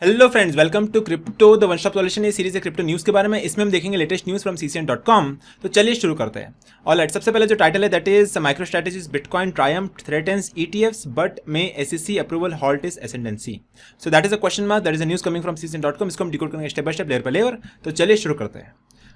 Hello friends, welcome to crypto the one stop solution. ये series है crypto news के बारे में। इसमें हम देखेंगे लेटेस्ट न्यूज़ फ्रॉम CCN.com। तो चलिए शुरू करते हैं। ऑलराइट, सबसे पहले जो टाइटल है that is MicroStrategy's bitcoin triumph threatens ETFs but may SEC approval halt is ascendancy. So that is a question mark, that is a news coming from CCN.com। इसको हम डिकोड करेंगे step by step, layer by layer. तो चलिए शुरू करते हैं।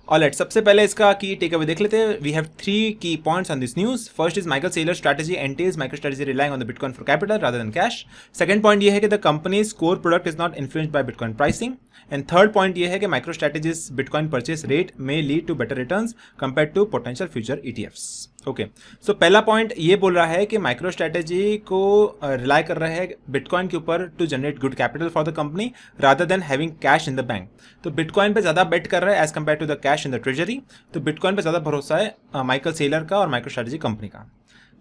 Alright, सबसे पहले इसका की टेक अवे देख लेते हैं। We have 3 key points on this news. First is Michael Saylor strategy entails MicroStrategy relying on the bitcoin for capital rather than cash. Second point ये है कि the company's core product is not influenced by bitcoin pricing. And third point ये है कि MicroStrategy's bitcoin purchase rate में lead to better returns compare to potential future ETFs। Okay, so पहला point ये बोल रहा है कि माइक्रो स्ट्रैटेजी को रिलाई कर रहा है बिटकॉइन के ऊपर to generate good capital for the company rather than having cash in the bank. तो बिटकॉइन पे ज़्यादा बेट कर रहा है as compare to the cash in the treasury. तो बिटकॉइन पे ज़्यादा भरोसा है माइकल सेलर का और माइक्रो स्ट्रैटेजी कंपनी का।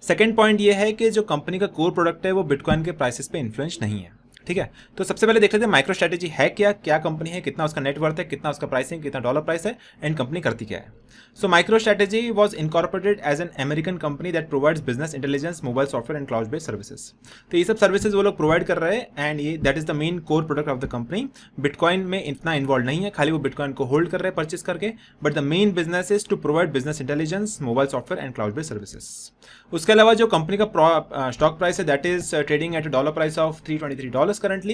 सेकेंड पॉइंट ये है कि जो कंपनी का कोर प्रोडक्ट है वो बिटकॉइन के प्राइसेस पे इन्फ्लुएंस नहीं है। ठीक है, तो सबसे पहले देख लेते हैं माइक्रो स्ट्रैटेजी है क्या कंपनी है, कितना उसका नेटवर्थ है, कितना उसका प्राइसिंग, कितना डॉलर प्राइस है, एंड कंपनी करती क्या है। So MicroStrategy was incorporated as an American company that provides business intelligence, mobile software and cloud based services. तो ये सब सर्विसेज वो लोग प्रोवाइड कर रहे हैं एंड ये that is the main core product of the company. Bitcoin में इतना इन्वॉल्व नहीं है, खाली वो बिटकॉइन को होल्ड कर रहे हैं परचेस करके, but the main business is to provide business intelligence, mobile software and cloud based services. उसके अलावा जो कंपनी का स्टॉक प्राइस है that is trading at dollar price of $323 currently.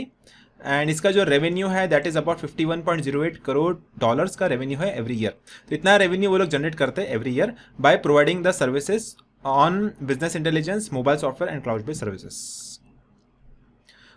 And इसका जो रेवेन्यू है that is about 51.08 crore dollars का revenue है एवरी ईयर। तो इतना रेवेन्यू वो लोग जनरेट करते हैं every year by providing the services on business intelligence, mobile software and cloud based services.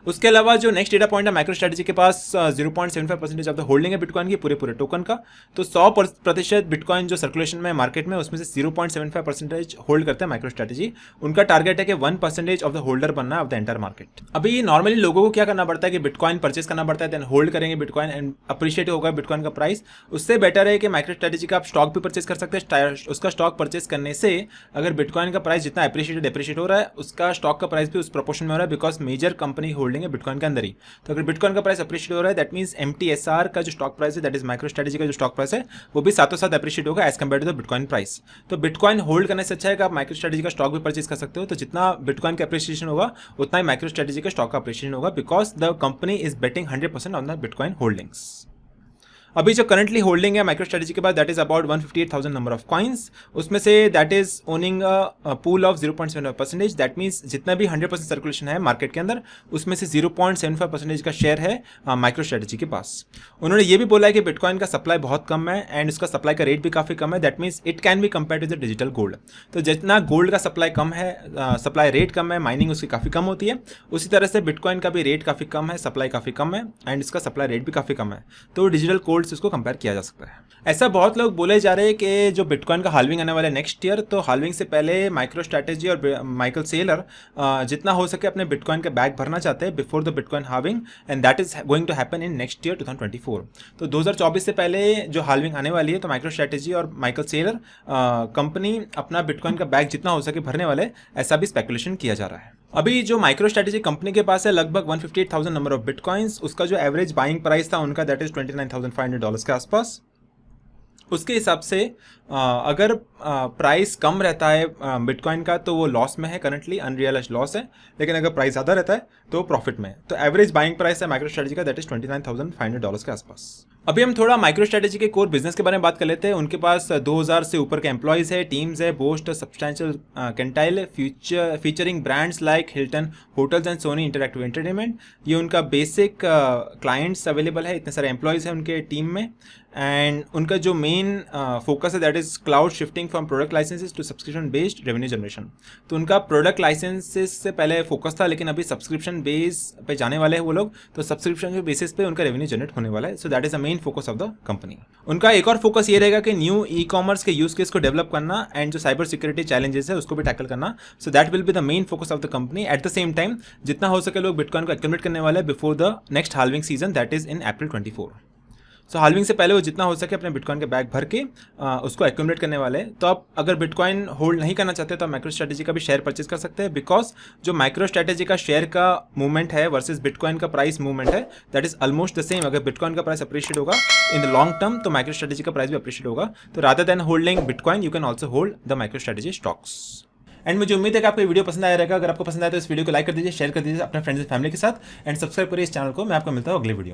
उसके अलावा जो नेक्स्ट डेटा पॉइंट है, माइक्रो स्ट्रैटेजी के पास 0.75% ऑफ द होल्डिंग है बिटकॉइन की पूरे टोकन का। तो 100% बिटकॉइन जो सर्कुलेशन में मार्केट में उसमें से 0.75% होल्ड करते हैं माइक्रो स्ट्रैटेजी। उनका टारगेट है कि 1% ऑफ द होल्डर बनना है ऑफ द एंटायर मार्केट। अभी नॉर्मली लोगों को क्या करना पड़ता है कि बिटकॉइन परचेस करना पड़ता है, देन होल्ड करेंगे बिटकॉइन एंड अप्रिशिएट होगा बिटकॉइन का प्राइस। उससे बेटर है कि माइक्रो स्ट्रैटेजी का आप स्टॉक भी परचेस कर सकते हैं। उसका स्टॉक परचेस करने से अगर बिटकॉइन का प्राइस जितना अप्रिशिएट हो रहा है, उसका स्टॉक का प्राइस भी उस प्रोपोर्शन में हो रहा है, बिकॉज मेजर कंपनी होल्डिंग है बिटकॉइन के अंदर ही। तो अगर बिटकॉइन का प्राइस अप्रिशिएट हो रहा है दैट मींस MTSR का जो स्टॉक प्राइस है दैट इज माइक्रो स्ट्रैटेजी का जो स्टॉक प्राइस है वो भी साथों साथ अप्रिशिएट होगा as compare to the bitcoin price. तो बिटकॉइन होल्ड करने से अच्छा है कि आप माइक्रो स्ट्रैटेजी का स्टॉक भी परचेज कर सकते हो। तो जितना बिटकॉइन का अप्रिशिएशन होगा उतना ही माइक्रो स्ट्रैटेजी का स्टॉक का अप्रिशिएशन होगा, because the company is betting 100% on the bitcoin holdings. अभी जो करंटली होल्डिंग है माइक्रो स्ट्रैटेजी के बाद that is about 158,000 number of coins. उसमें से that is owning pool of 0.75%। That means जितना भी 100% सर्कुलेशन है मार्केट के अंदर उसमें से 0.75% का शेयर है माइक्रो स्ट्रैटेजी के पास। उन्होंने ये भी बोला है कि बिटकॉइन का सप्लाई बहुत कम है एंड उसका सप्लाई का रेट भी काफ़ी कम है। That means it can be compare to the digital gold. तो जितना गोल्ड का सप्लाई कम है, सप्लाई रेट कम है, माइनिंग उसकी काफ़ी कम होती है, उसी तरह से बिटकॉइन का भी रेट काफ़ी कम है, सप्लाई काफ़ी कम है एंड इसका सप्लाई रेट भी काफ़ी कम है। तो डिजिटल गोल्ड से उसको कंपेयर किया जा सकता है। ऐसा बहुत लोग बोले जा रहे हैं कि जो बिटकॉइन का हाल्विंग आने वाला है नेक्स्ट ईयर, तो हाल्विंग से पहले माइक्रो स्ट्रैटेजी और माइकल सेलर जितना हो सके अपने बिटकॉइन के बैग भरना चाहते हैं before the bitcoin halving and that is going to happen in next year 2024। तो 2024 से पहले जो हाल्विंग आने वाली है तो माइक्रो स्ट्रैटेजी और माइकल सेलर कंपनी अपना बिटकॉइन का बैग जितना हो सके भरने वाले, ऐसा भी स्पेकुलेशन किया जा रहा है। अभी जो माइक्रो स्ट्रैटेजी कंपनी के पास है लगभग 158,000 नंबर ऑफ बिटकॉइंस। उसका जो एवरेज बाइंग प्राइस था उनका दैट इज $29,500 के आसपास। उसके हिसाब से अगर प्राइस कम रहता है बिटकॉइन का तो वो लॉस में है, करंटली अनरियलाइज्ड लॉस है। लेकिन अगर प्राइस ज़्यादा रहता है तो प्रॉफिट में है। तो एवरेज बाइंग प्राइस है माइक्रो स्ट्रैटेजी का दैट इज $29,500 के आसपास। अभी हम थोड़ा माइक्रो स्ट्रैटेजी के कोर बिजनेस के बारे में बात कर लेते हैं। उनके पास 2000 से ऊपर के एम्प्लॉयज़ है, टीम्स है, boast substantial clientele featuring brands like Hilton hotels and Sony interactive entertainment. ये उनका बेसिक क्लाइंट्स अवेलेबल है, इतने सारे एम्प्लॉयज़ हैं उनके टीम में। एंड उनका जो मेन फोकस है that is cloud shifting from product licenses to subscription based revenue generation. तो उनका प्रोडक्ट लाइसेंसेज से पहले फोकस था लेकिन अभी सब्सक्रिप्शन बेस पे जाने वाले हैं वो लोग। तो सब्सक्रिप्शन के बेसिस पे उनका रेवेन्यू जनरेट होने वाला है। सो that is the main focus of the company. उनका एक और फोकस ये रहेगा कि न्यू ई कॉमर्स के यूज केस को डेवलप करना एंड जो साइबर सिक्योरिटी चैलेंजेस है उसको भी टैकल करना। So that will be the main focus of the company. At the same time जितना हो सके लोग बिटकॉइन को एक्यूमुलेट करने वाले before the next halving season that is in April 24। So halving से पहले वो जितना हो सके अपने बिटकॉइन के बैग भर के उसको एक्यूमुलेट करने वाले हैं। तो आप अगर बिटकॉइन होल्ड नहीं करना चाहते तो आप माइक्रो स्ट्रैटेजी का भी शेयर परचेज कर सकते हैं, बिकॉज जो माइक्रो स्ट्रैटेजी का शेयर का मूवमेंट है वर्सेस बिटकॉइन का प्राइस मूवमेंट है that is almost the same. अगर बिटकॉइन का प्राइस अप्रिशिएट होगा इन द लॉन्ग टर्म तो माइक्रो स्ट्रैटेजी का प्राइस भी अप्रिशिएट होगा। तो rather than holding bitcoin you can also hold the micro strategy stocks. And मुझे उम्मीद है कि आपको ये वीडियो पसंद आया रहेगा। अगर आपको पसंद आया तो इस वीडियो को लाइक कर दीजिए, शेयर कर दीजिए अपने फ्रेंड्स एंड फैमिली के साथ एंड सब्सक्राइब करिए इस चैनल को। मैं आपको मिलता हूँ अगले वीडियो में।